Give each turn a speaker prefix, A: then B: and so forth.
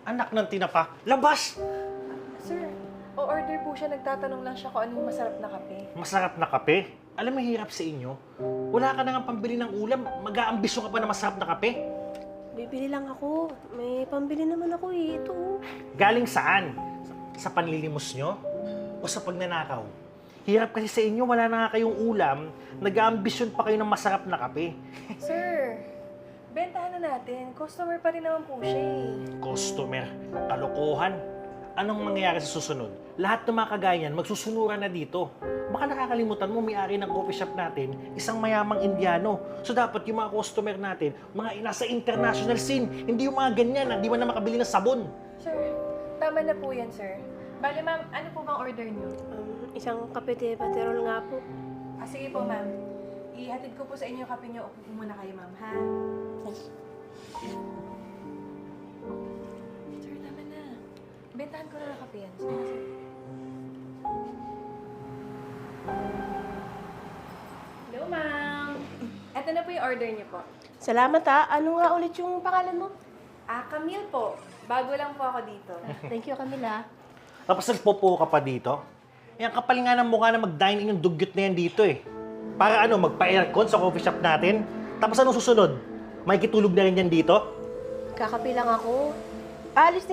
A: Anak ng tinapa. Labas!
B: Sir, o-order po siya. Nagtatanong lang siya kung ano yung masarap na kape.
A: Masarap na kape? Alam mo, hirap sa inyo. Wala ka na nga pambili ng ulam. Mag-aambisyon ka pa na masarap na kape.
C: Bibili lang ako. May pambili naman ako eh. Ito.
A: Galing saan? Sa panlilimos nyo? O sa pagnanakaw? Hirap kasi sa inyo, wala na nga kayong ulam. Nag-aambisyon pa kayo ng masarap na kape.
B: Sir, bentahan na natin. Customer pa rin naman po siya eh.
A: Customer, kalokohan. Anong mangyayari sa susunod? Lahat ng mga kagaya niyan, magsusunuran na dito. Baka nakakalimutan mo, may-ari ng coffee shop natin, isang mayamang Indiano. So dapat yung mga customer natin, mga nasa international scene, hindi yung mga ganyan, hindi man na makabili ng sabon.
B: Sir, tama na po yan, sir. Bale, ma'am, ano po bang order niyo?
C: Isang kape de paterol nga po.
B: Sige po, ma'am. Ihatid ko po sa inyo yung kape niyo. Upo po muna kayo, ma'am, ha? Sir, tama na. Bentahan ko na ng kape yan. Sige na, sir. Hello, ma'am. Ito na po yung order niyo po.
C: Salamat ha. Ano nga ulit yung pangalan mo?
B: Camille po. Bago lang po ako dito.
C: Thank you, Camila.
A: Tapos nagpopo ka pa dito. Yan kapal nga ng mukha na mag-dine in yung dugyot na yan dito eh. Para ano, magpa-aircon sa coffee shop natin. Tapos anong susunod? May kitulog na rin yan dito?
C: Kakape lang ako. Alis